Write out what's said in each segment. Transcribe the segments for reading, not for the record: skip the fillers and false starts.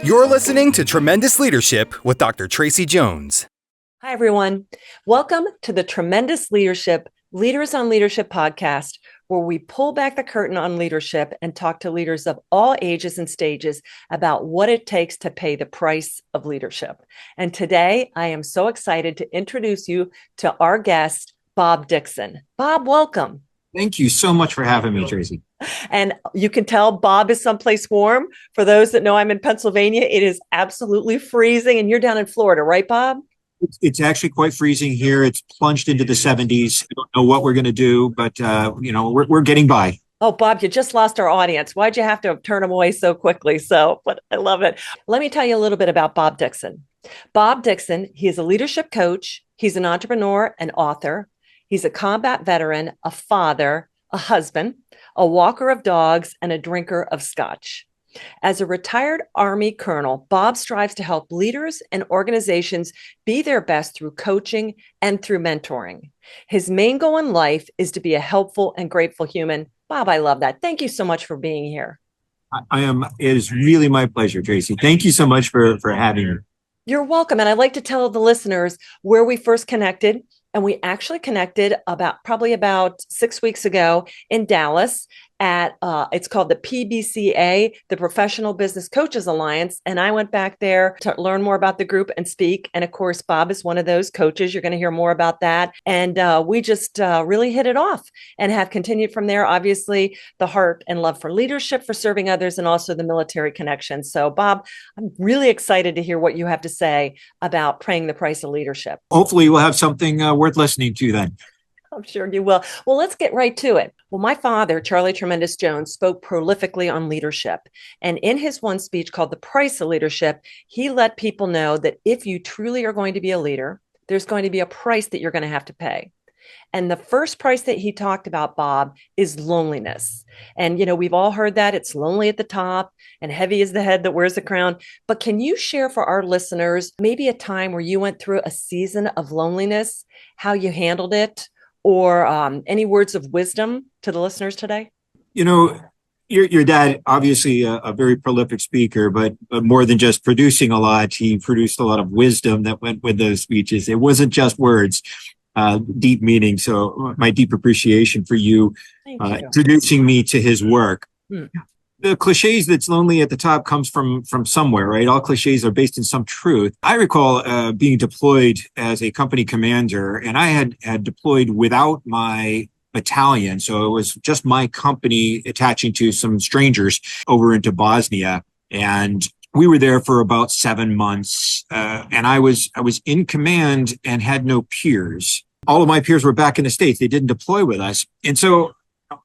You're listening to Tremendous Leadership with Dr. Tracey Jones. Hi, everyone. Welcome to the Tremendous Leadership Leaders on Leadership podcast, where we pull back the curtain on leadership and talk to leaders of all ages and stages about what it takes to pay the price of leadership. And today, I am so excited to introduce you to our guest, Bob Dixon. Bob, welcome. Thank you so much for having me, Tracey. And you can tell Bob is someplace warm. For those that know I'm in Pennsylvania, it is absolutely freezing. And you're down in Florida, right, Bob? It's actually quite freezing here. It's plunged into the 70s. I don't know what we're going to do, but we're getting by. Oh, Bob, you just lost our audience. Why'd you have to turn them away so quickly? But I love it. Let me tell you a little bit about Bob Dixon. Bob Dixon, he is a leadership coach. He's an entrepreneur, an author. He's a combat veteran, a father, a husband, a walker of dogs, and a drinker of scotch. As a retired Army colonel, Bob strives to help leaders and organizations be their best through coaching and through mentoring. His main goal in life is to be a helpful and grateful human. Bob, I love that. Thank you so much for being here. It is really my pleasure, Tracey. Thank you so much for having me. You're welcome. And I'd like to tell the listeners where we first connected. And we actually connected probably about 6 weeks ago in Dallas at, it's called the PBCA, the Professional Business Coaches Alliance. And I went back there to learn more about the group and speak. And of course, Bob is one of those coaches. You're going to hear more about that. And we just really hit it off and have continued from there. Obviously, the heart and love for leadership, for serving others, and also the military connection. So Bob, I'm really excited to hear what you have to say about paying the price of leadership. Hopefully we'll have something worth listening to then. I'm sure you will. Well, let's get right to it. Well, my father, Charlie Tremendous Jones, spoke prolifically on leadership. And in his one speech called The Price of Leadership, he let people know that if you truly are going to be a leader, there's going to be a price that you're going to have to pay. And the first price that he talked about, Bob, is loneliness. And, we've all heard that it's lonely at the top and heavy is the head that wears the crown. But can you share for our listeners maybe a time where you went through a season of loneliness, how you handled it, or any words of wisdom to the listeners today? Your dad, obviously a very prolific speaker, but more than just producing a lot, he produced a lot of wisdom that went with those speeches. It wasn't just words. Deep meaning. So my deep appreciation for you introducing me to his work. The cliches that's lonely at the top comes from somewhere, right? All cliches are based in some truth. I recall being deployed as a company commander, and I had deployed without my battalion. So it was just my company attaching to some strangers over into Bosnia. And we were there for about 7 months. And I was in command and had no peers. All of my peers were back in the States. They didn't deploy with us. And so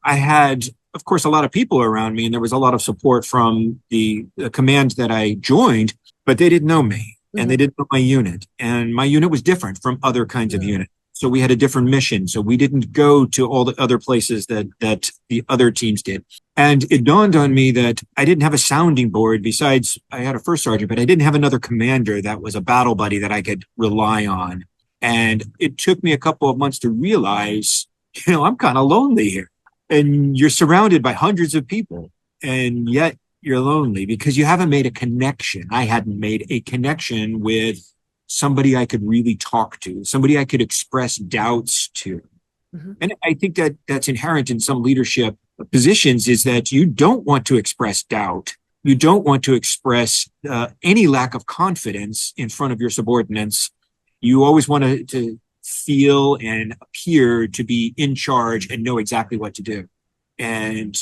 I had, of course, a lot of people around me, and there was a lot of support from the command that I joined, but they didn't know me and they didn't know my unit. And my unit was different from other kinds of units. So we had a different mission. So we didn't go to all the other places that the other teams did. And it dawned on me that I didn't have a sounding board. Besides, I had a first sergeant, but I didn't have another commander that was a battle buddy that I could rely on. And it took me a couple of months to realize, I'm kind of lonely here. And you're surrounded by hundreds of people, and yet you're lonely because you haven't made a connection. I hadn't made a connection with somebody I could really talk to, somebody I could express doubts to. And I think that that's inherent in some leadership positions, is that you don't want to express doubt. You don't want to express any lack of confidence in front of your subordinates. You always want to feel and appear to be in charge and know exactly what to do. And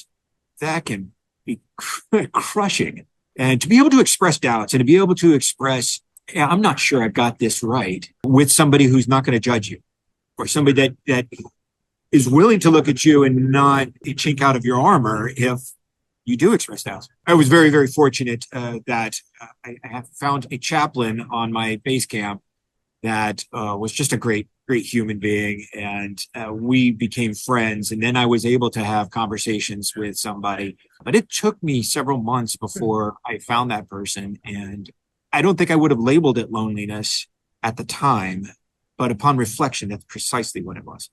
that can be crushing. And to be able to express doubts and to be able to express, I'm not sure I've got this right, with somebody who's not going to judge you, or somebody that is willing to look at you and not a chink out of your armor if you do express doubts. I was very, very fortunate that I have found a chaplain on my base camp that was just a great human being. And we became friends. And then I was able to have conversations with somebody. But it took me several months before I found that person. And I don't think I would have labeled it loneliness at the time. But upon reflection, that's precisely what it was.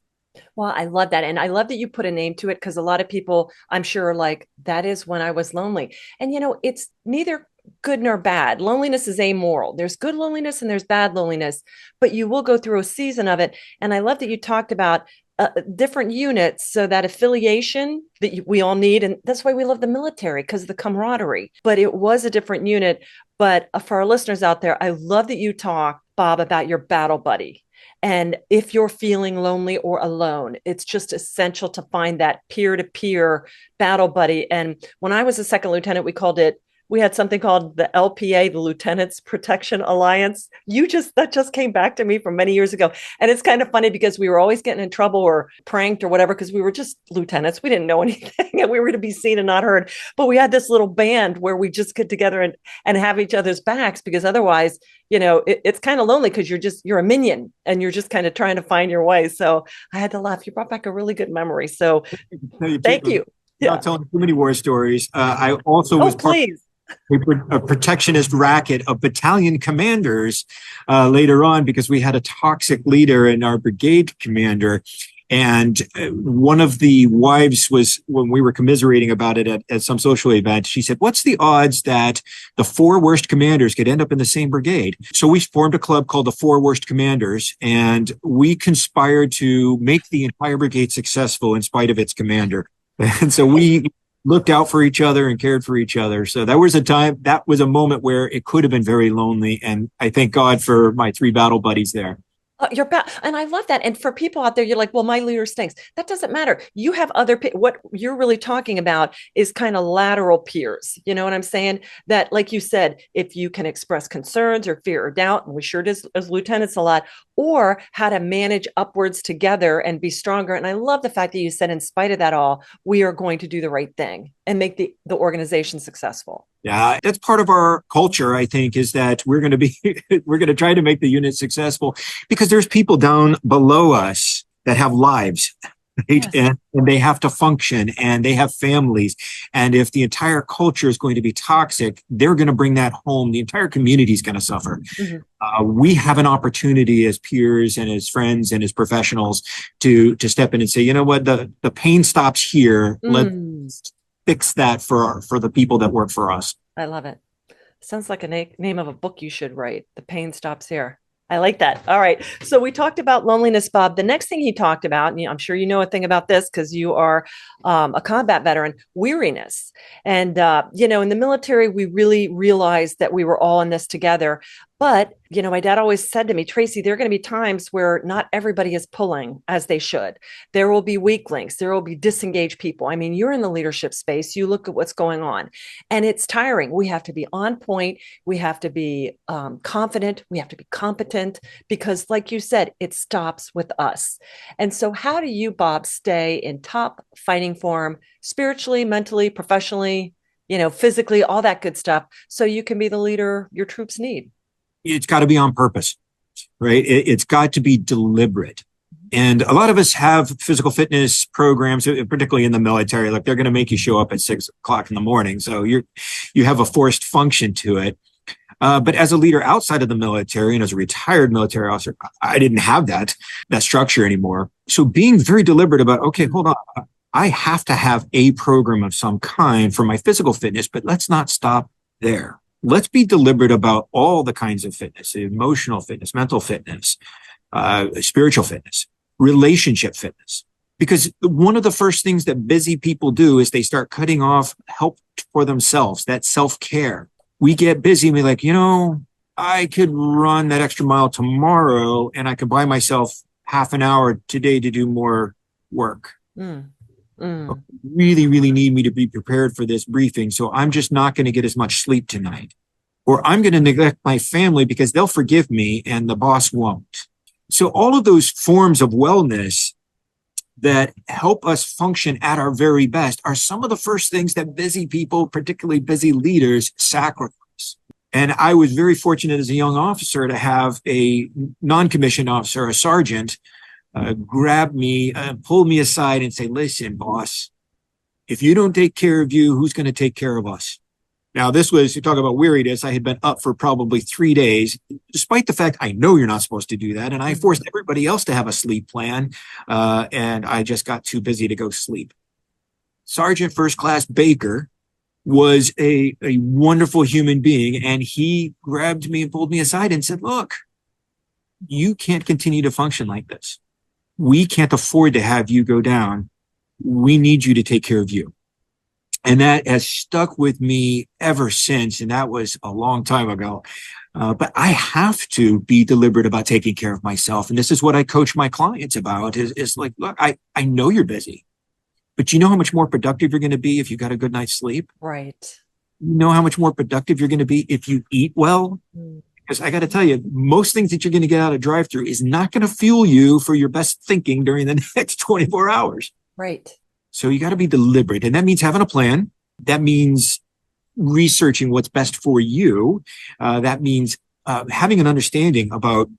Well, I love that. And I love that you put a name to it, because a lot of people, I'm sure, are like, that is when I was lonely. And, it's neither good nor bad. Loneliness is amoral. There's good loneliness and there's bad loneliness, but you will go through a season of it. And I love that you talked about different units, so that affiliation that we all need. And that's why we love the military, because of the camaraderie. But it was a different unit. But for our listeners out there, I love that you talk, Bob, about your battle buddy. And if you're feeling lonely or alone, it's just essential to find that peer to peer battle buddy. And when I was a second lieutenant, we had something called the LPA, the Lieutenants Protection Alliance. That just came back to me from many years ago. And it's kind of funny because we were always getting in trouble or pranked or whatever, because we were just lieutenants. We didn't know anything and we were to be seen and not heard. But we had this little band where we just get together and have each other's backs, because otherwise, it's kind of lonely, because you're a minion and you're just kind of trying to find your way. So I had to laugh. You brought back a really good memory. So thank you. Not telling too many war stories. I also was please. A protectionist racket of battalion commanders later on, because we had a toxic leader in our brigade commander. And one of the wives was, when we were commiserating about it at some social event, she said, "What's the odds that the four worst commanders could end up in the same brigade?" So we formed a club called the Four Worst Commanders, and we conspired to make the entire brigade successful in spite of its commander. And so we looked out for each other and cared for each other. So that was a moment where it could have been very lonely. And I thank God for my three battle buddies there. And I love that. And for people out there, you're like, well, my leader stinks. That doesn't matter. You have what you're really talking about is kind of lateral peers. You know what I'm saying? That, like you said, if you can express concerns or fear or doubt, and we sure did as lieutenants a lot, or how to manage upwards together and be stronger. And I love the fact that you said, in spite of that all, we are going to do the right thing and make the organization successful. Yeah, that's part of our culture, I think, is that we're going to try to make the unit successful, because there's people down below us that have lives, right? Yes. And they have to function, and they have families. And if the entire culture is going to be toxic, they're going to bring that home. The entire community is going to suffer. Mm-hmm. We have an opportunity as peers and as friends and as professionals to step in and say, you know what, the pain stops here. Let's fix that for the people that work for us. I love it. Sounds like a name of a book you should write. The pain stops here. I like that. All right. So we talked about loneliness, Bob. The next thing he talked about, and I'm sure you know a thing about this because you are a combat veteran, weariness. And, in the military, we really realized that we were all in this together. But, my dad always said to me, Tracey, there are going to be times where not everybody is pulling as they should. There will be weak links. There will be disengaged people. I mean, you're in the leadership space. You look at what's going on, and it's tiring. We have to be on point. We have to be confident. We have to be competent, because, like you said, it stops with us. And so how do you, Bob, stay in top fighting form, spiritually, mentally, professionally, physically, all that good stuff, so you can be the leader your troops need? It's got to be on purpose, right? It's got to be deliberate. And a lot of us have physical fitness programs, particularly in the military. Like, they're going to make you show up at 6 o'clock in the morning. So you have a forced function to it. But as a leader outside of the military and as a retired military officer, I didn't have that structure anymore. So being very deliberate about, okay, hold on, I have to have a program of some kind for my physical fitness, but let's not stop there. Let's be deliberate about all the kinds of fitness: emotional fitness, mental fitness, spiritual fitness, relationship fitness. Because one of the first things that busy people do is they start cutting off help for themselves, that self-care. We get busy and we're like, I could run that extra mile tomorrow and I could buy myself half an hour today to do more work. Really, really need me to be prepared for this briefing. So I'm just not going to get as much sleep tonight. Or I'm going to neglect my family because they'll forgive me and the boss won't. So all of those forms of wellness that help us function at our very best are some of the first things that busy people, particularly busy leaders, sacrifice. And I was very fortunate as a young officer to have a non-commissioned officer, a sergeant, grab me, pull me aside and say, listen, boss, if you don't take care of you, who's going to take care of us? Now, you talk about weariness. I had been up for probably 3 days, despite the fact I know you're not supposed to do that. And I forced everybody else to have a sleep plan. And I just got too busy to go sleep. Sergeant First Class Baker was a wonderful human being. And he grabbed me and pulled me aside and said, look, you can't continue to function like this. We can't afford to have you go down. We need you to take care of you. And that has stuck with me ever since. And that was a long time ago. But I have to be deliberate about taking care of myself. And this is what I coach my clients about is like, look, I know you're busy, but you know how much more productive you're going to be if you got a good night's sleep? Right. You know how much more productive you're going to be if you eat well? Because I got to tell you, most things that you're going to get out of drive-through is not going to fuel you for your best thinking during the next 24 hours. Right. So you got to be deliberate. And that means having a plan. That means researching what's best for you. That means having an understanding about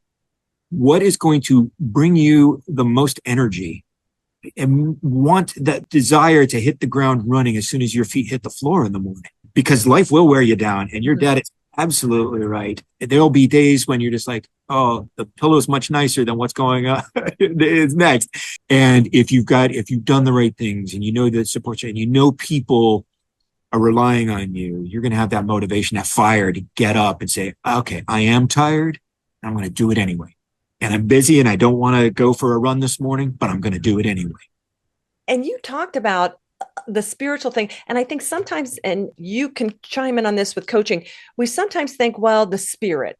what is going to bring you the most energy and want that desire to hit the ground running as soon as your feet hit the floor in the morning, because life will wear you down. And your dad is absolutely right. There'll be days when you're just like, oh, the pillow's much nicer than what's going on is next. And if you've done the right things and you know the support and you know people are relying on you, you're going to have that motivation, that fire to get up and say, okay, I am tired. I'm going to do it anyway. And I'm busy and I don't want to go for a run this morning, but I'm going to do it anyway. And you talked about the spiritual thing. And I think sometimes, and you can chime in on this with coaching, we sometimes think, well, the spirit,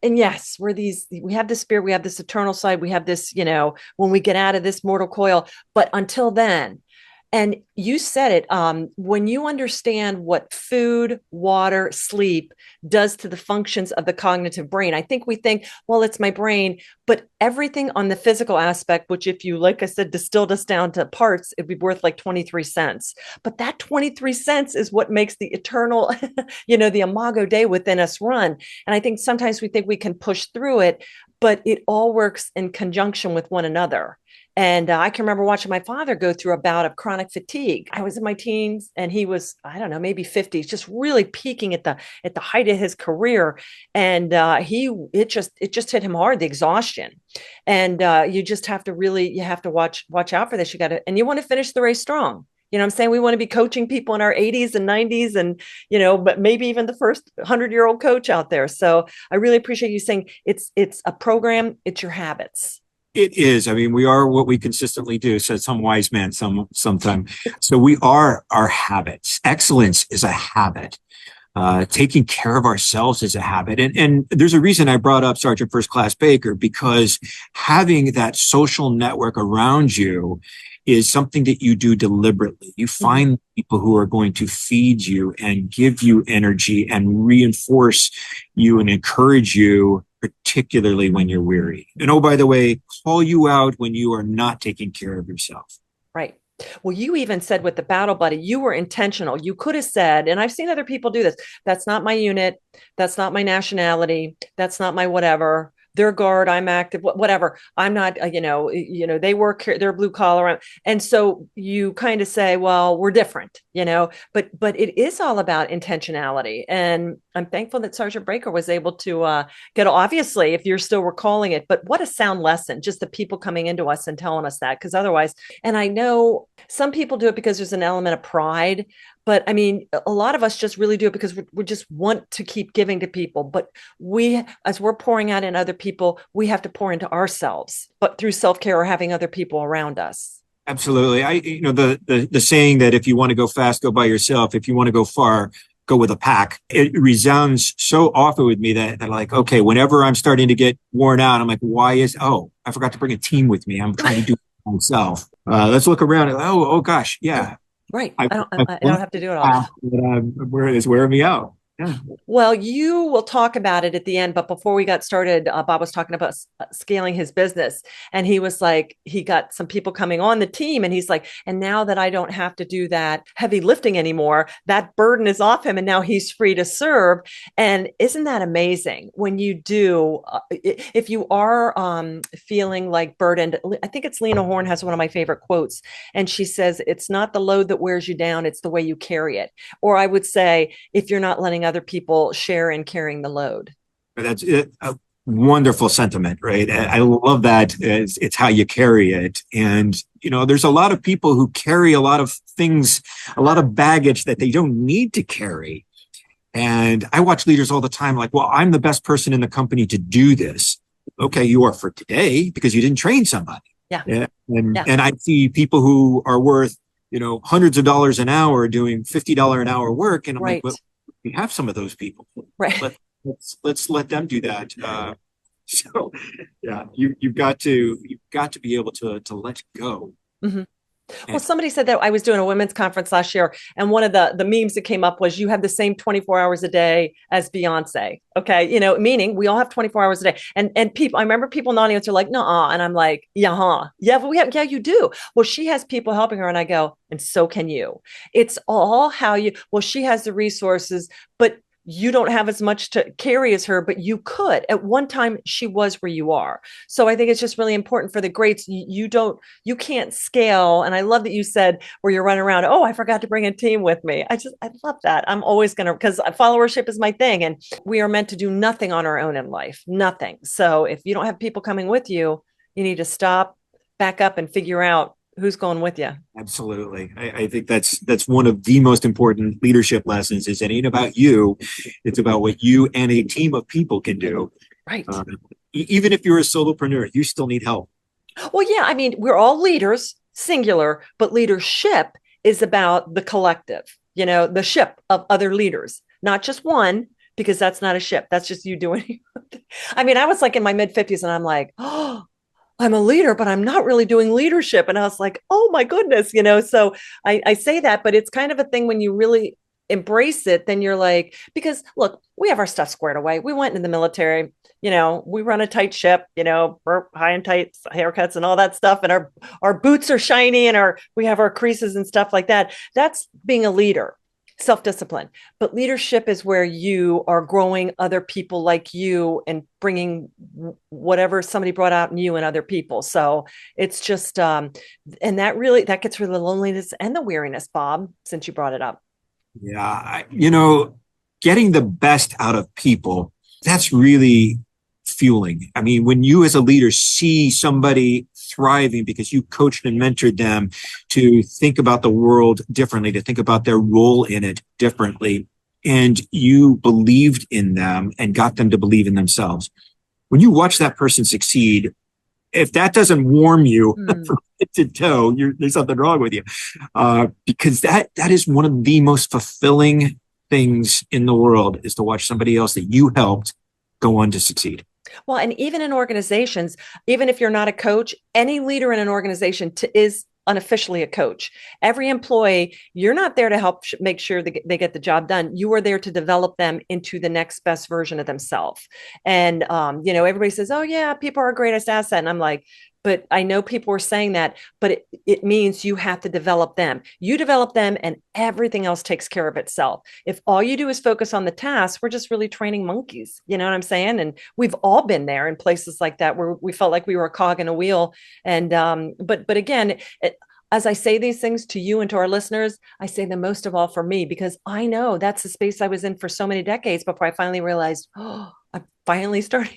and yes, we have the spirit, we have this eternal side, we have this, when we get out of this mortal coil, but until then. And you said it, when you understand what food, water, sleep does to the functions of the cognitive brain, I think we think, well, it's my brain, but everything on the physical aspect, which if you, like I said, distilled us down to parts, it'd be worth like 23 cents. But that 23 cents is what makes the eternal, the imago Dei within us run. And I think sometimes we think we can push through it, but it all works in conjunction with one another. And I can remember watching my father go through a bout of chronic fatigue. I was in my teens and he was, I don't know, maybe 50s, just really peaking at the height of his career. And it just hit him hard, the exhaustion. And you just have to watch out for this. And you want to finish the race strong. You know what I'm saying? We want to be coaching people in our 80s and 90s and, but maybe even the first 100-year-old coach out there. So I really appreciate you saying it's a program, it's your habits. It is. I mean, we are what we consistently do, said some wise man sometime. So we are our habits. Excellence is a habit. Taking care of ourselves is a habit. And there's a reason I brought up Sergeant First Class Baker, because having that social network around you is something that you do deliberately. You find people who are going to feed you and give you energy and reinforce you and encourage you, particularly when you're weary. And oh, by the way, call you out when you are not taking care of yourself. Right. Well, you even said with the battle buddy, you were intentional. You could have said, and I've seen other people do this, that's not my unit. That's not my nationality. That's not my whatever. They're guard, I'm active, whatever. I'm not, they work, they're blue collar. And so you kind of say, well, we're different, but it is all about intentionality. And I'm thankful that Sergeant Baker was able to get, obviously, if you're still recalling it, but what a sound lesson, just the people coming into us and telling us that, because otherwise, and I know some people do it because there's an element of pride, but I mean, a lot of us just really do it because we just want to keep giving to people. But as we're pouring out in other people, we have to pour into ourselves, but through self-care or having other people around us. Absolutely. The saying that if you want to go fast, go by yourself. If you want to go far, go with a pack. It resounds so often with me that like, okay, whenever I'm starting to get worn out, I'm like, I forgot to bring a team with me. I'm trying to do it myself. Let's look around. Oh gosh. Yeah. Right. I don't have to do it all. Where it's wearing me out. Yeah. Well, you will talk about it at the end, but before we got started, Bob was talking about scaling his business, and he was like, he got some people coming on the team, and he's like, and now that I don't have to do that heavy lifting anymore, that burden is off him, and now he's free to serve. And isn't that amazing when you do, if you are feeling like burdened? I think it's Lena Horne has one of my favorite quotes, and she says, it's not the load that wears you down, it's the way you carry it. Or I would say, if you're not letting other people share in carrying the load. That's it. Wonderful sentiment, right? I love that. It's how you carry it. And, there's a lot of people who carry a lot of things, a lot of baggage that they don't need to carry. And I watch leaders all the time like, well, I'm the best person in the company to do this. Okay, you are for today because you didn't train somebody. Yeah. And I see people who are worth, hundreds of dollars an hour doing $50 an hour work. And I'm like, well, we have some of those people. Right. Let's let them do that. So yeah, you've got to be able to let go. Mm-hmm. Well, somebody said that I was doing a women's conference last year, and one of the memes that came up was you have the same 24 hours a day as Beyonce. Okay. Meaning we all have 24 hours a day. And people, I remember people in the audience are like, no, and I'm like, yeah, but yeah, you do. Well, she has people helping her. And I go, and so can you. It's all she has the resources, but you don't have as much to carry as her, but you could. At one time, she was where you are. So I think it's just really important for the greats. You can't scale. And I love that you said where you're running around, oh, I forgot to bring a team with me. I love that. I'm always going to, because followership is my thing. And we are meant to do nothing on our own in life, nothing. So if you don't have people coming with you, you need to stop, back up and figure out who's going with you. Absolutely. I think that's one of the most important leadership lessons is it ain't about you. It's about what you and a team of people can do. Right. Even if you're a solopreneur, you still need help. Well, yeah. I mean, we're all leaders, singular, but leadership is about the collective, the ship of other leaders, not just one, because that's not a ship. That's just you doing. I mean, I was like in my mid 50s and I'm like, oh, I'm a leader, but I'm not really doing leadership. And I was like, oh my goodness, so I say that, but it's kind of a thing when you really embrace it, then you're like, because look, we have our stuff squared away. We went into the military, we run a tight ship, we're high and tight haircuts and all that stuff. And our boots are shiny and we have our creases and stuff like that. That's being a leader. Self-discipline, but leadership is where you are growing other people like you and bringing whatever somebody brought out in you and other people. So it's just, and that gets rid of the loneliness and the weariness, Bob, since you brought it up. Yeah. Getting the best out of people, that's really fueling. I mean, when you as a leader see somebody thriving because you coached and mentored them to think about the world differently, to think about their role in it differently, and you believed in them and got them to believe in themselves. When you watch that person succeed, if that doesn't warm you from head to toe, there's something wrong with you. Because that is one of the most fulfilling things in the world, is to watch somebody else that you helped go on to succeed. Well, and even in organizations, even if you're not a coach, any leader in an organization is unofficially a coach. Every employee, you're not there to help make sure they get the job done. You are there to develop them into the next best version of themselves. And, everybody says, oh yeah, people are our greatest asset. And I'm like, but I know people are saying that, but it means you have to develop them. You develop them and everything else takes care of itself. If all you do is focus on the task, we're just really training monkeys. You know what I'm saying? And we've all been there in places like that where we felt like we were a cog in a wheel. And, but again, as I say these things to you and to our listeners, I say them most of all for me, because I know that's the space I was in for so many decades before I finally realized, I'm finally starting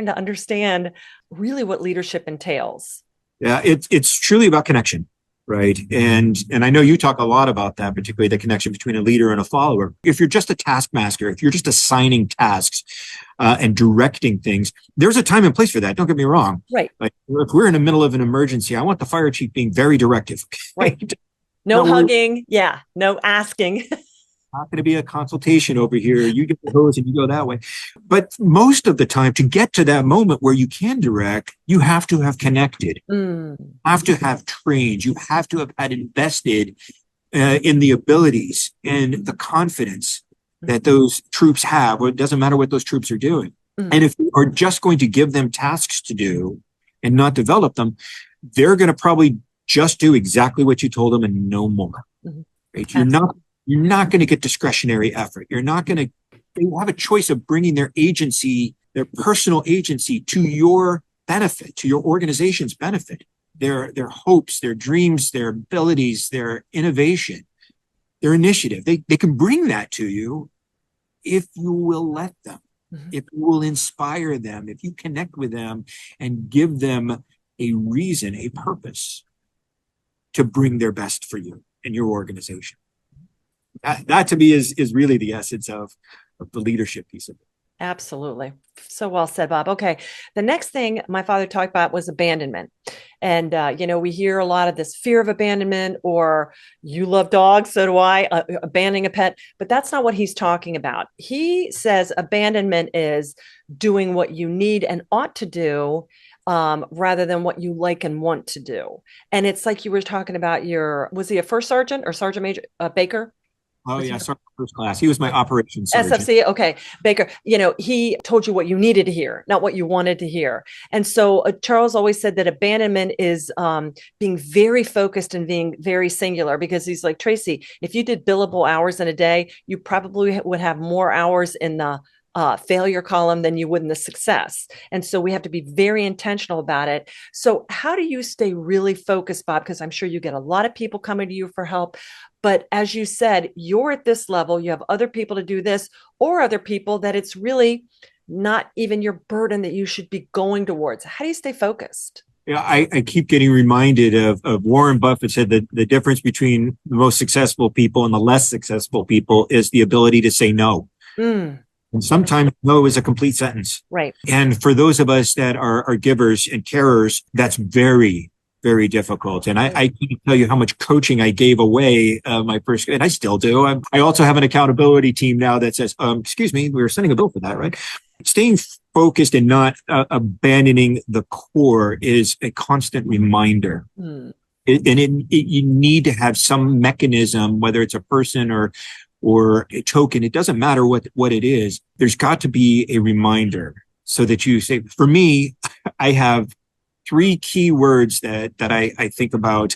to understand really what leadership entails. Yeah, it's truly about connection, right? And I know you talk a lot about that, particularly the connection between a leader and a follower. If you're just a taskmaster, if you're just assigning tasks and directing things, there's a time and place for that. Don't get me wrong. Right. Like if we're in the middle of an emergency, I want the fire chief being very directive. Right. No hugging. Yeah. No asking. Not going to be a consultation over here. You get the hose and you go that way. But most of the time, to get to that moment where you can direct, you have to have connected, have to have trained, you have to have had invested in the abilities and the confidence that those troops have. It doesn't matter what those troops are doing. And if you are just going to give them tasks to do and not develop them, they're going to probably just do exactly what you told them and no more. Right? You're not going to get discretionary effort. You're not going to, they will have a choice of bringing their agency, their personal agency to your benefit, to your organization's benefit, their hopes, their dreams, their abilities, their innovation, their initiative. They can bring that to you if you will let them. if you will inspire them, if you connect with them and give them a reason, a purpose to bring their best for you and your organization. That to me is really the essence of the leadership piece of it. Absolutely. So well said, Bob. Okay. The next thing my father talked about was abandonment. And, we hear a lot of this fear of abandonment, or you love dogs, so do I, abandoning a pet. But that's not what he's talking about. He says abandonment is doing what you need and ought to do, rather than what you like and want to do. And it's like you were talking about was he a first sergeant or Sergeant Major Baker? Oh, yeah. First class. He was my operations sergeant. SFC. Okay. Baker, he told you what you needed to hear, not what you wanted to hear. And so Charles always said that abandonment is being very focused and being very singular, because he's like, Tracey, if you did billable hours in a day, you probably would have more hours in the failure column than you would in the success. And so we have to be very intentional about it. So how do you stay really focused, Bob? Because I'm sure you get a lot of people coming to you for help. But as you said, you're at this level, you have other people to do this, or other people that it's really not even your burden that you should be going towards. How do you stay focused? Yeah, I keep getting reminded of Warren Buffett said that the difference between the most successful people and the less successful people is the ability to say no. And sometimes no is a complete sentence. Right. And for those of us that are givers and carers, that's very, very difficult. And I can't tell you how much coaching I gave away my first, and I still do. I also have an accountability team now that says, excuse me, we were sending a bill for that, right? Staying focused and not abandoning the core is a constant reminder. You need to have some mechanism, whether it's a person or a token. It doesn't matter what it is. There's got to be a reminder so that you say, for me, I have 3 key words that I think about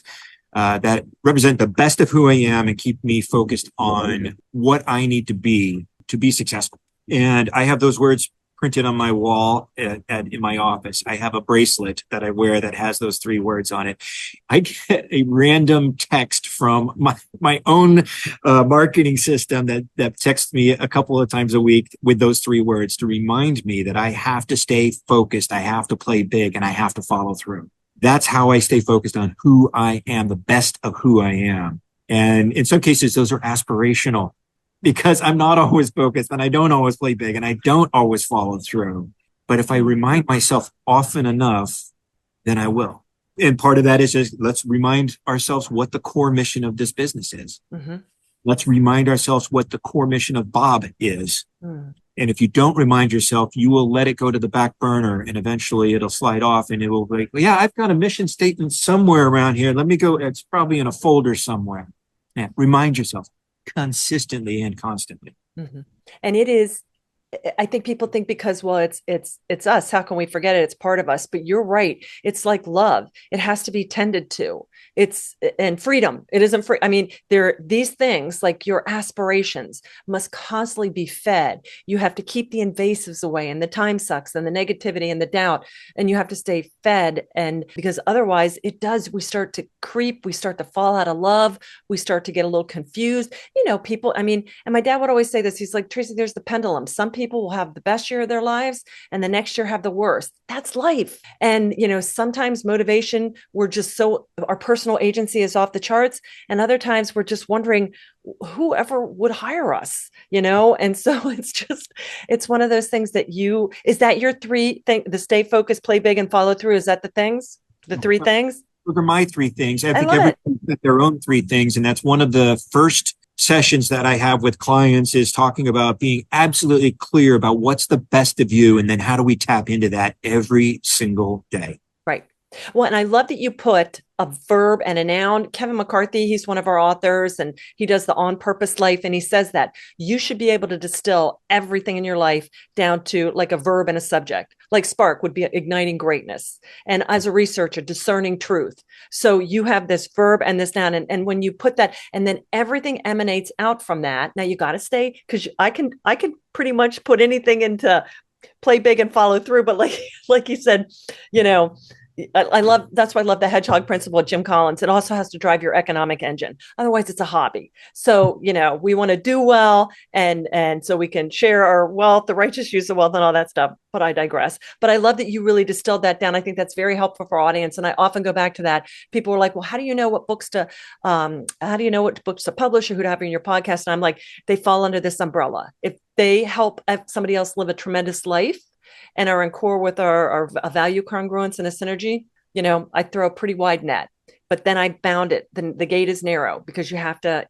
that represent the best of who I am and keep me focused on what I need to be successful. And I have those words printed on my wall in my office. I have a bracelet that I wear that has those 3 words on it. I get a random text from my own marketing system that texts me a couple of times a week with those 3 words to remind me that I have to stay focused, I have to play big, and I have to follow through. That's how I stay focused on who I am, the best of who I am. And in some cases, those are aspirational, because I'm not always focused and I don't always play big and I don't always follow through. But if I remind myself often enough, then I will. And part of that is just, let's remind ourselves what the core mission of this business is. Let's remind ourselves what the core mission of Bob is. And if you don't remind yourself, you will let it go to the back burner, and eventually it'll slide off and it will be like, well, yeah, I've got a mission statement somewhere around here. Let me go. It's probably in a folder somewhere. Yeah, remind yourself consistently and constantly. And it is, I think people think because, well, it's us, how can we forget it? It's part of us. But you're right. It's like love. It has to be tended to. And freedom. It isn't free. I mean, these things like your aspirations must constantly be fed. You have to keep the invasives away, and the time sucks, and the negativity and the doubt, and you have to stay fed. And because otherwise we start to creep, we start to fall out of love. We start to get a little confused. People, and my dad would always say this. He's like, Tracey, there's the pendulum. Some people will have the best year of their lives and the next year have the worst. That's life. And, sometimes motivation, our personal agency is off the charts. And other times we're just wondering whoever would hire us, And so it's one of those things is that your 3 thing, the stay focused, play big, and follow through? Is that the 3 things? Those are my 3 things. I think everyone's got their own 3 things. And that's one of the first sessions that I have with clients, is talking about being absolutely clear about what's the best of you. And then how do we tap into that every single day? Right. Well, and I love that you put a verb and a noun. Kevin McCarthy, he's one of our authors, and he does the On Purpose Life. And he says that you should be able to distill everything in your life down to like a verb and a subject. Like spark would be igniting greatness. And as a researcher, discerning truth. So you have this verb and this noun. And when you put that, and then everything emanates out from that. Now you got to stay, because I can pretty much put anything into play big and follow through. But like you said, I love, that's why I love the hedgehog principle of Jim Collins. It also has to drive your economic engine. Otherwise it's a hobby. So, we want to do well and so we can share our wealth, the righteous use of wealth and all that stuff. But I digress. But I love that you really distilled that down. I think that's very helpful for our audience. And I often go back to that. People are like, well, how do you know what books to publish or who to have in your podcast? And I'm like, they fall under this umbrella. If they help somebody else live a tremendous life, and are in core with our value congruence and a synergy, I throw a pretty wide net, but then I bound it. Then the gate is narrow because you have to,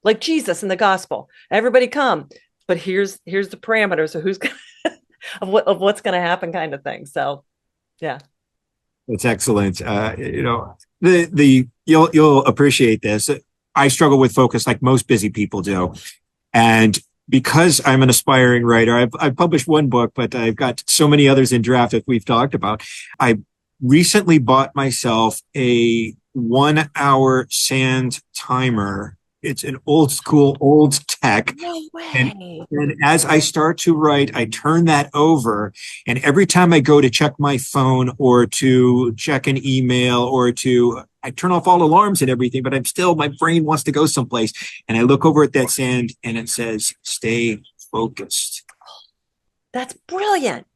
like Jesus in the gospel, everybody come, but here's the parameters of who's of what's going to happen kind of thing. So, yeah. That's excellent. You'll appreciate this. I struggle with focus like most busy people do. And because I'm an aspiring writer, I've published one book, but I've got so many others in draft that we've talked about. I recently bought myself a 1-hour sand timer. It's an old school, old tech. No way. And as I start to write, I turn that over. And every time I go to check my phone or to check an email I turn off all alarms and everything, but my brain wants to go someplace. And I look over at that sand and it says, stay focused. That's brilliant.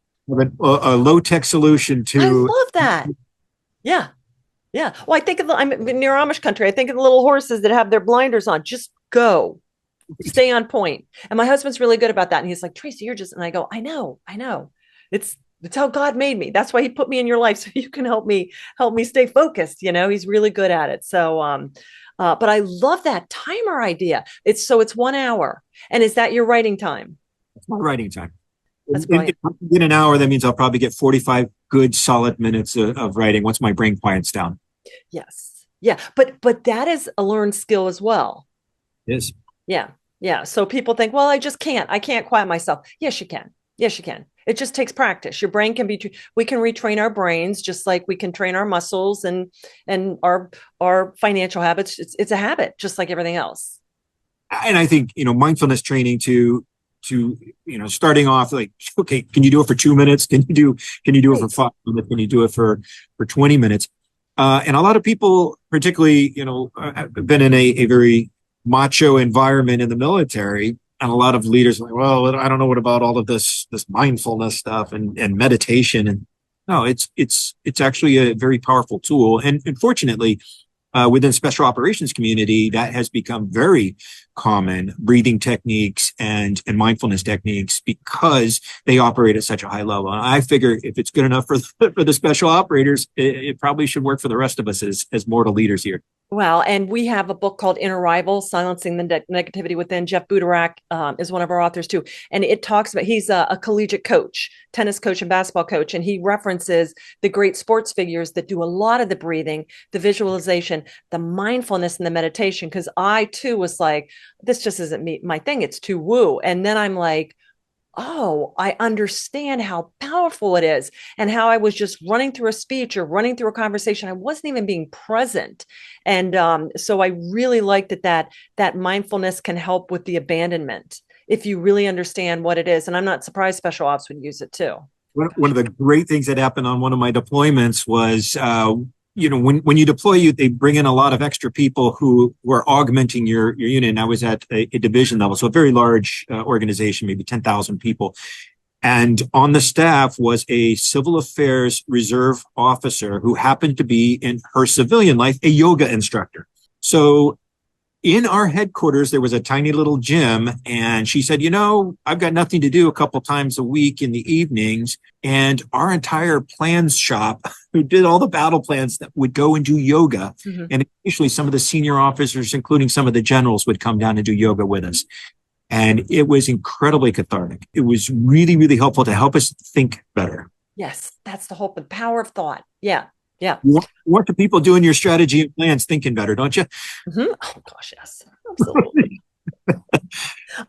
A low-tech solution to. I love that. Yeah. Yeah. Well, I think I'm near Amish country. I think of the little horses that have their blinders on. Just go. Stay on point. And my husband's really good about that. And he's like, Tracey, and I go, I know. It's how God made me. That's why he put me in your life. So you can help me stay focused. He's really good at it. So, but I love that timer idea. It's 1 hour. And is that your writing time? It's my writing time. That's brilliant. In an hour, that means I'll probably get 45 good solid minutes of writing once my brain quiets down. Yes. Yeah. But that is a learned skill as well. Yes. Yeah. Yeah. So people think, well, I can't quiet myself. Yes, you can. It just takes practice. Your brain we can retrain our brains just like we can train our muscles and our financial habits. It's a habit, just like everything else. And I think, mindfulness training to starting off like, okay, can you do it for 2 minutes? Can you do it for 5 minutes? Can you do it for 20 minutes? And a lot of people, particularly, have been in a very macho environment in the military. And a lot of leaders are like, well, I don't know what about all of this mindfulness stuff and meditation. And no, it's actually a very powerful tool. And fortunately, within special operations community, that has become very common, breathing techniques and mindfulness techniques, because they operate at such a high level. And I figure if it's good enough for the special operators, it probably should work for the rest of us as mortal leaders here. Wow. And we have a book called Inner Rival, Silencing the Negativity Within. Jeff Budarak is one of our authors too. And it talks about, he's a collegiate coach, tennis coach and basketball coach. And he references the great sports figures that do a lot of the breathing, the visualization, the mindfulness and the meditation. Cause I too was like, this just isn't my thing. It's too woo. And then I'm like, oh, I understand how powerful it is, and how I was just running through a speech or running through a conversation. I wasn't even being present. And so I really like that mindfulness can help with the abandonment if you really understand what it is. And I'm not surprised special ops would use it too. One of the great things that happened on one of my deployments was, when you deploy, they bring in a lot of extra people who were augmenting your unit. And I was at a division level, so a very large organization, maybe 10,000 people. And on the staff was a civil affairs reserve officer who happened to be, in her civilian life, a yoga instructor. So in our headquarters, there was a tiny little gym, and she said, I've got nothing to do a couple times a week in the evenings. And our entire plans shop, who did all the battle plans, that would go and do yoga. Mm-hmm. And occasionally some of the senior officers, including some of the generals, would come down and do yoga with us. And it was incredibly cathartic. It was really, really helpful to help us think better. Yes, that's the power of thought. Yeah. Yeah. You want the people doing your strategy and plans thinking better, don't you? Mm-hmm. Oh, gosh, yes. Absolutely.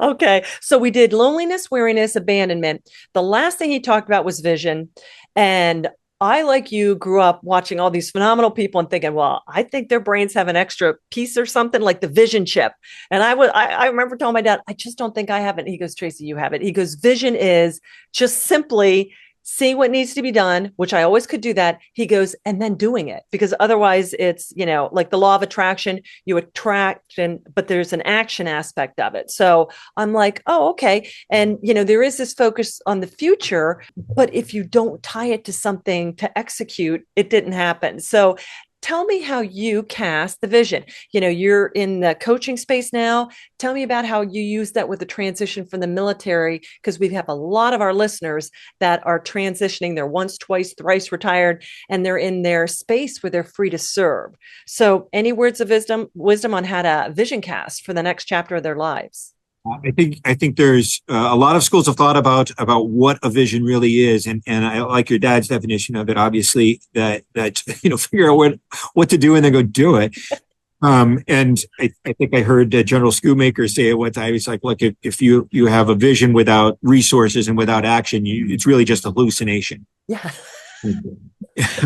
Okay. So we did loneliness, weariness, abandonment. The last thing he talked about was vision. And I, like you, grew up watching all these phenomenal people and thinking, well, I think their brains have an extra piece or something, like the vision chip. And I remember telling my dad, I just don't think I have it. He goes, Tracey, you have it. He goes, vision is just simply see what needs to be done, which I always could do that. He goes, and then doing it, because otherwise it's, like the law of attraction, you attract, but there's an action aspect of it. So I'm like, oh, okay. And, there is this focus on the future, but if you don't tie it to something to execute, it didn't happen. So tell me how you cast the vision. You're in the coaching space now. Tell me about how you use that with the transition from the military, because we have a lot of our listeners that are transitioning. They're once, twice, thrice retired, and they're in their space where they're free to serve. So any words of wisdom on how to vision cast for the next chapter of their lives? I think there's a lot of schools of thought about what a vision really is, and I like your dad's definition of it. Obviously, that figure out what to do and then go do it. And I think I heard General Schoonmaker say it one time. He's like, look, if you have a vision without resources and without action, it's really just a hallucination. Yeah.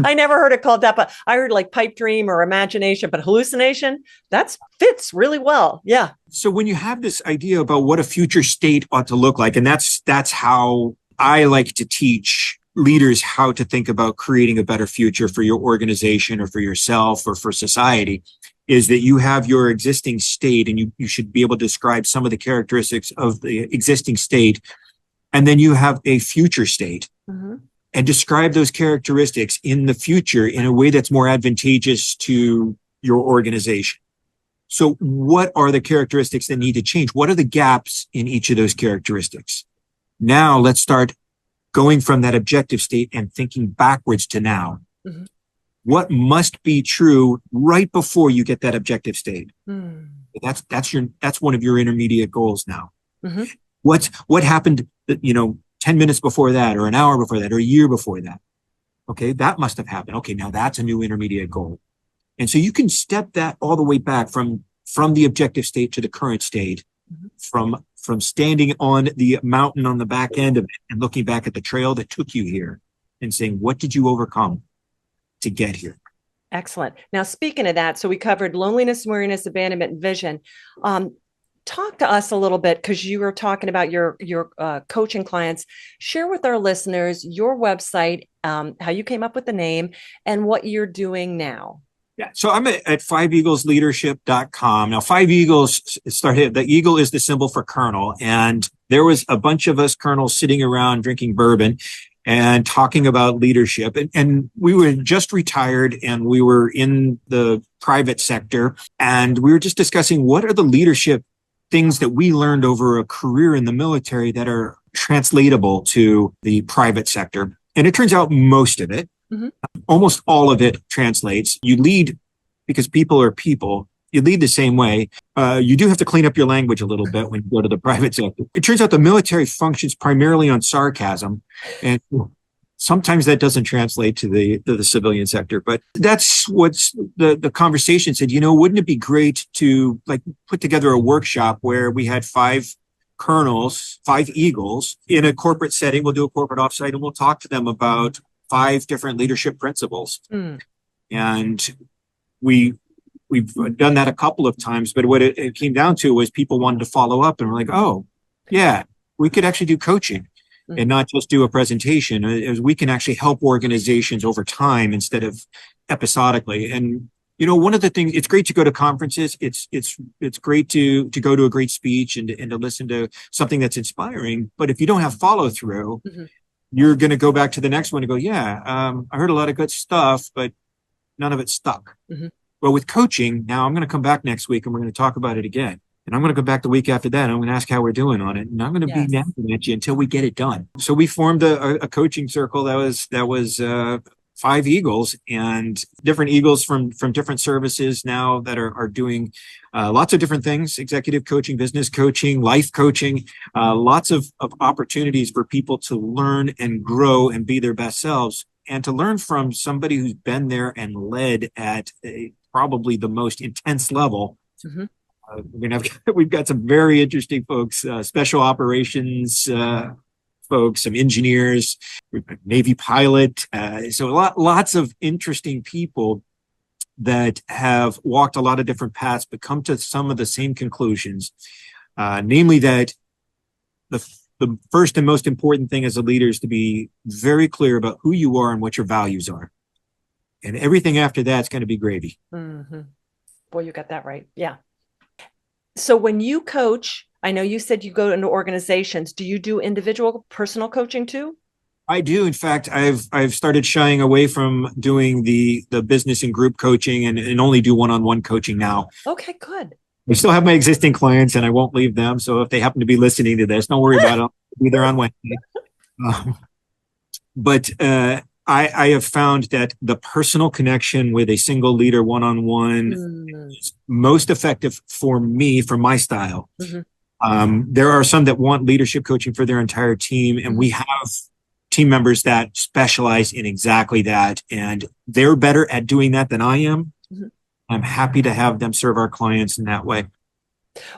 I never heard it called that, but I heard like pipe dream or imagination, but hallucination, that fits really well. Yeah. So when you have this idea about what a future state ought to look like, and that's how I like to teach leaders how to think about creating a better future for your organization or for yourself or for society, is that you have your existing state, and you should be able to describe some of the characteristics of the existing state. And then you have a future state. Mm-hmm. And describe those characteristics in the future in a way that's more advantageous to your organization. So what are the characteristics that need to change? What are the gaps in each of those characteristics? Now let's start going from that objective state and thinking backwards to now. Mm-hmm. What must be true right before you get that objective state? Mm. That's one of your intermediate goals now. Mm-hmm. What happened, 10 minutes before that, or an hour before that, or a year before that? Okay, that must have happened. Okay, now that's a new intermediate goal. And so you can step that all the way back from the objective state to the current state, mm-hmm. from standing on the mountain on the back end of it and looking back at the trail that took you here and saying, what did you overcome to get here? Excellent. Now, speaking of that, so we covered loneliness, weariness, abandonment, and vision. Talk to us a little bit, because you were talking about your coaching clients. Share with our listeners your website, how you came up with the name, and what you're doing now. Yeah. So I'm at 5eaglesleadership.com. Now, 5 Eagles started, the eagle is the symbol for colonel. And there was a bunch of us colonels sitting around drinking bourbon and talking about leadership. And we were just retired, and we were in the private sector. And we were just discussing what are the leadership things that we learned over a career in the military that are translatable to the private sector. And it turns out most of it, mm-hmm. almost all of it translates. You lead because people are people. You lead the same way. You do have to clean up your language a little bit when you go to the private sector. It turns out the military functions primarily on sarcasm, and sometimes that doesn't translate to the civilian sector, but that's what's the conversation said. Wouldn't it be great to put together a workshop where we had 5 colonels, 5 Eagles in a corporate setting? We'll do a corporate offsite, and we'll talk to them about 5 different leadership principles. Mm. And we've done that a couple of times, but what it came down to was people wanted to follow up, and we're like, oh yeah, we could actually do coaching. And not just do a presentation, as we can actually help organizations over time instead of episodically. And, one of the things, it's great to go to conferences. It's great to go to a great speech and to listen to something that's inspiring. But if you don't have follow through, mm-hmm. you're going to go back to the next one and go, I heard a lot of good stuff, but none of it stuck. Mm-hmm. Well, with coaching, now I'm going to come back next week and we're going to talk about it again. And I'm going to go back the week after that. And I'm going to ask how we're doing on it. And I'm going to be napping at you until we get it done. So we formed a coaching circle that was 5 Eagles, and different Eagles from different services now that are doing lots of different things: executive coaching, business coaching, life coaching, lots of opportunities for people to learn and grow and be their best selves, and to learn from somebody who's been there and led at probably the most intense level. Mm-hmm. We've got some very interesting folks, special operations folks, some engineers, Navy pilot. So lots of interesting people that have walked a lot of different paths, but come to some of the same conclusions, namely that the first and most important thing as a leader is to be very clear about who you are and what your values are. And everything after that's going to be gravy. Mm-hmm. Boy, you got that right. Yeah. So when you coach, I know you said you go into organizations. Do you do individual personal coaching too? I do. In fact, I've started shying away from doing the business and group coaching and only do one-on-one coaching now. Okay, good. I still have my existing clients and I won't leave them. So if they happen to be listening to this, don't worry about it. I'll be there on Wednesday. But I have found that the personal connection with a single leader one-on-one is most effective for me, for my style. There are some that want leadership coaching for their entire team, and we have team members that specialize in exactly that, and they're better at doing that than I am. I'm happy to have them serve our clients in that way.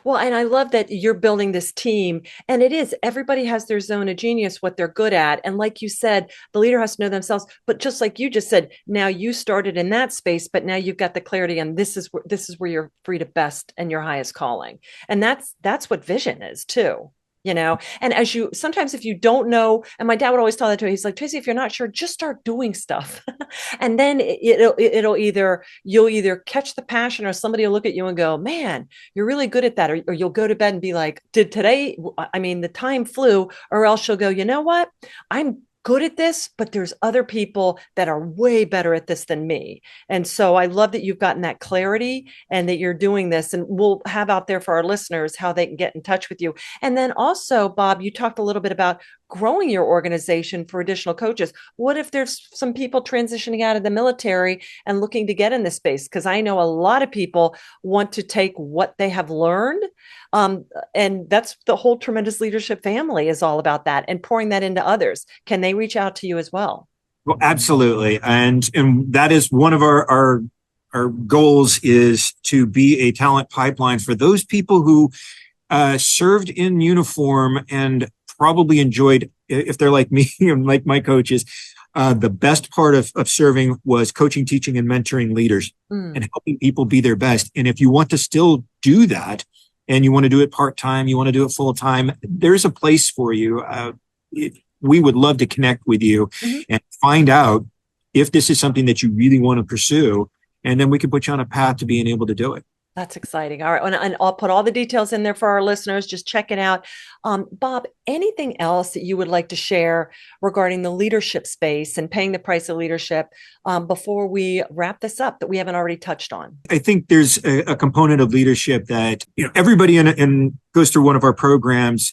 Well, and I love that you're building this team, and it is, everybody has their zone of genius, what they're good at. And like you said, the leader has to know themselves, but just like you just said, now you started in that space, but now you've got the clarity and this is where you're free to best and your highest calling. And that's what vision is too. And as you sometimes, if you don't know, and my dad would always tell that to me, he's like, Tracey, if you're not sure, just start doing stuff. And then you'll either catch the passion or somebody will look at you and go, man, you're really good at that. Or you'll go to bed and be like, the time flew. Or else you'll go, you know what? I'm good at this, but there's other people that are way better at this than me. And so I love that you've gotten that clarity and that you're doing this. And we'll have out there for our listeners how they can get in touch with you. And then also, Bob, you talked a little bit about growing your organization for additional coaches. What if there's some people transitioning out of the military and looking to get in this space? Because I know a lot of people want to take what they have learned. And that's the whole Tremendous Leadership family is all about that and pouring that into others. Can they reach out to you as well? Well, absolutely. And that is one of our goals, is to be a talent pipeline for those people who served in uniform and probably enjoyed, if they're like me and like my coaches, the best part of serving was coaching, teaching, and mentoring leaders and helping people be their best. And if you want to still do that, and you want to do it part-time, you want to do it full-time, there's a place for you. We would love to connect with you and find out if this is something that you really want to pursue. And then we can put you on a path to being able to do it. That's exciting. All right. And I'll put all the details in there for our listeners. Just check it out. Bob, anything else that you would like to share regarding the leadership space and paying the price of leadership before we wrap this up that we haven't already touched on? I think there's a component of leadership that, everybody in goes through one of our programs.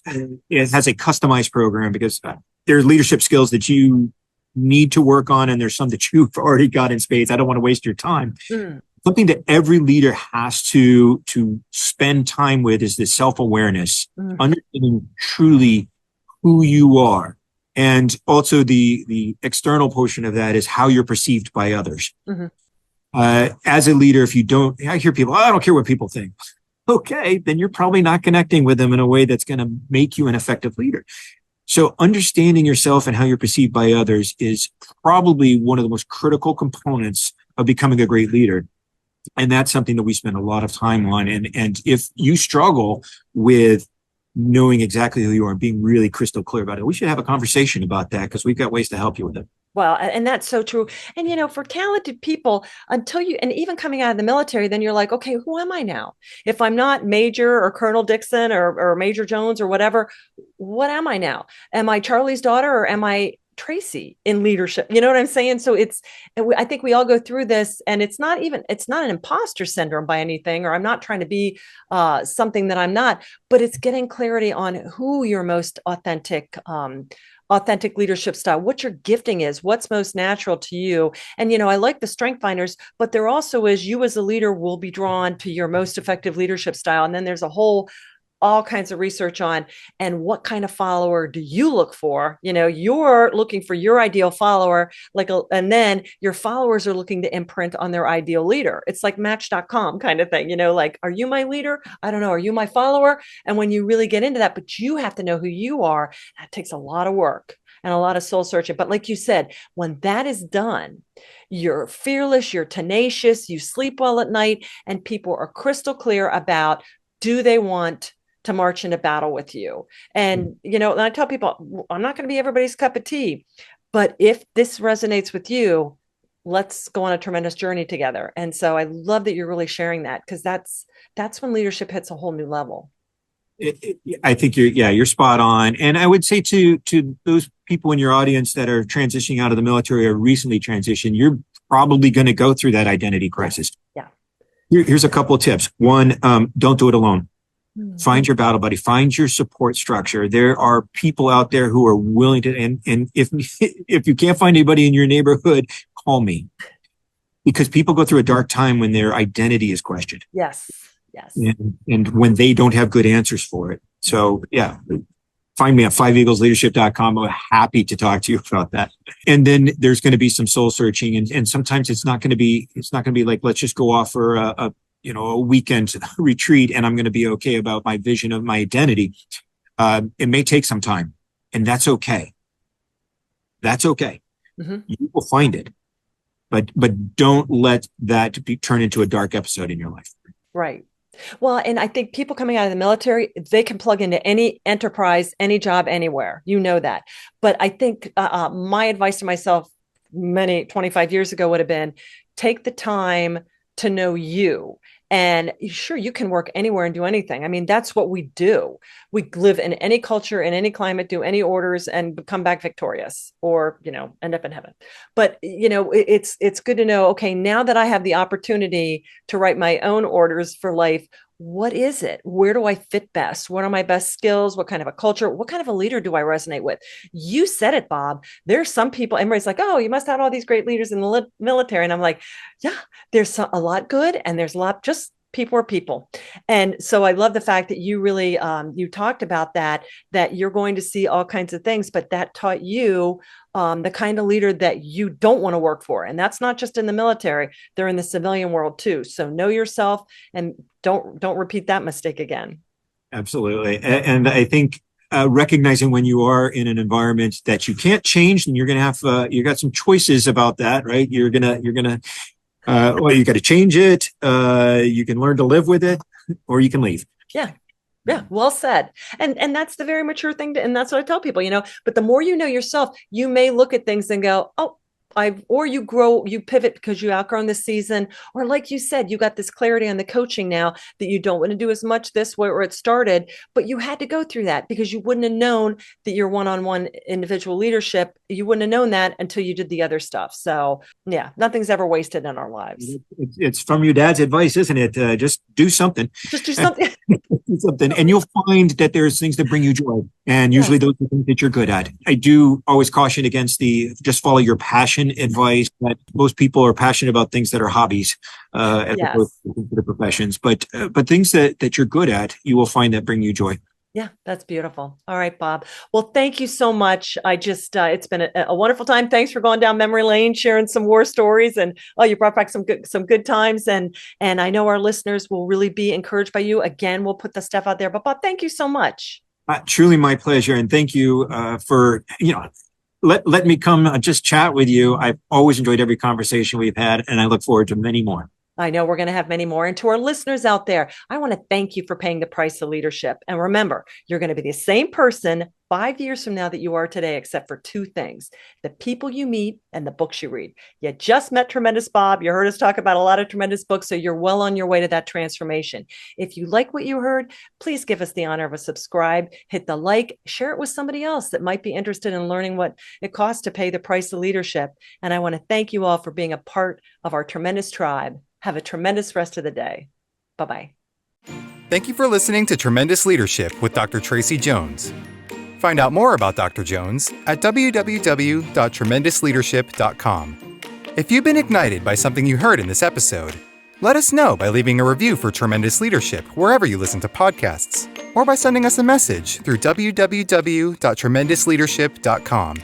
It has a customized program because there's leadership skills that you need to work on, and there's some that you've already got in spades. I don't want to waste your time. Something that every leader has to spend time with is this self-awareness, understanding truly who you are. And also the external portion of that is how you're perceived by others. As a leader, if you don't, I hear people, I don't care what people think. Okay, then you're probably not connecting with them in a way that's going to make you an effective leader. So understanding yourself and how you're perceived by others is probably one of the most critical components of becoming a great leader. And that's something that we spend a lot of time on. And if you struggle with knowing exactly who you are and being really crystal clear about it, we should have a conversation about that, because we've got ways to help you with it. Well, and that's so true. And, for talented people, and even coming out of the military, then you're like, okay, who am I now? If I'm not Major or Colonel Dixon or Major Jones or whatever, what am I now? Am I Charlie's daughter or am I Tracey in leadership? You know what I'm saying? So I think we all go through this, and it's not an imposter syndrome by anything, or I'm not trying to be something that I'm not, but it's getting clarity on who your most authentic leadership style, what your gifting is, what's most natural to you. And, I like the strength finders, but there also is, you as a leader will be drawn to your most effective leadership style. And then there's all kinds of research on, and what kind of follower do you look for? You're looking for your ideal follower, and then your followers are looking to imprint on their ideal leader. It's like Match.com kind of thing, are you my leader? I don't know. Are you my follower? And when you really get into that, but you have to know who you are, that takes a lot of work and a lot of soul searching. But like you said, when that is done, you're fearless, you're tenacious, you sleep well at night, and people are crystal clear about, do they want to march into battle with you. And, and I tell people, I'm not going to be everybody's cup of tea, but if this resonates with you, let's go on a tremendous journey together. And so I love that you're really sharing that, because that's when leadership hits a whole new level. I think you're spot on. And I would say to those people in your audience that are transitioning out of the military or recently transitioned, you're probably going to go through that identity crisis. Yeah. Here's a couple of tips. One, don't do it alone. Find your battle buddy, find your support structure. There are people out there who are willing to, and if you can't find anybody in your neighborhood, call me, because people go through a dark time when their identity is questioned. Yes. And when they don't have good answers for it. So find me at 5eaglesleadership.com. I'm happy to talk to you about that. And then there's going to be some soul searching, and sometimes it's not going to be like, let's just go off for a weekend retreat and I'm going to be okay about my vision of my identity. It may take some time, and that's okay. That's okay. Mm-hmm. You will find it, but don't let that turn into a dark episode in your life. Right. Well, and I think people coming out of the military, they can plug into any enterprise, any job, anywhere. You know that. But I think my advice to myself 25 years ago would have been, take the time to know you. And sure, you can work anywhere and do anything. I mean, that's what we do. We live in any culture, in any climate, do any orders and come back victorious, or, end up in heaven. But, it's good to know, okay, now that I have the opportunity to write my own orders for life, what is it? Where do I fit best? What are my best skills? What kind of a culture? What kind of a leader do I resonate with? You said it, Bob. There's some people, everybody's like, oh, you must have all these great leaders in the military. And I'm like, yeah, there's a lot good. And there's a lot, just people are people. And so I love the fact that you really, you talked about that you're going to see all kinds of things, but that taught you the kind of leader that you don't want to work for. And that's not just in the military, they're in the civilian world too. So know yourself and don't repeat that mistake again. Absolutely. And I think recognizing when you are in an environment that you can't change, and you're going to have, you got some choices about that, right? You're going to, you got to change it. You can learn to live with it, or you can leave. Yeah. Yeah. Well said. And that's the very mature thing. And that's what I tell people, but the more you know yourself, you may look at things and go, oh, or you grow, you pivot because you outgrown this season, or like you said, you got this clarity on the coaching now that you don't want to do as much this way where it started, but you had to go through that because you wouldn't have known that your one-on-one individual leadership, you wouldn't have known that until you did the other stuff. So yeah, nothing's ever wasted in our lives. It's from your dad's advice, isn't it? Just do something. Just do something. Do something, and you'll find that there's things that bring you joy, and usually those are things that you're good at. I do always caution against the just follow your passion advice, that most people are passionate about things that are hobbies as opposed to the professions, but things that you're good at, you will find that bring you joy. Yeah, that's beautiful. All right, Bob. Well, thank you so much. I just, it's been a wonderful time. Thanks for going down memory lane, sharing some war stories, and you brought back some good times. And I know our listeners will really be encouraged by you. Again, we'll put the stuff out there, but Bob, thank you so much. Truly my pleasure. And thank you for, let me come just chat with you. I've always enjoyed every conversation we've had, and I look forward to many more. I know we're going to have many more. And to our listeners out there, I want to thank you for paying the price of leadership. And remember, you're going to be the same person 5 years from now that you are today, except for two things: the people you meet and the books you read. You just met Tremendous Bob. You heard us talk about a lot of tremendous books, so you're well on your way to that transformation. If you like what you heard, please give us the honor of a subscribe, hit the like, share it with somebody else that might be interested in learning what it costs to pay the price of leadership. And I want to thank you all for being a part of our tremendous tribe. Have a tremendous rest of the day. Bye-bye. Thank you for listening to Tremendous Leadership with Dr. Tracey Jones. Find out more about Dr. Jones at www.tremendousleadership.com. If you've been ignited by something you heard in this episode, let us know by leaving a review for Tremendous Leadership wherever you listen to podcasts, or by sending us a message through www.tremendousleadership.com.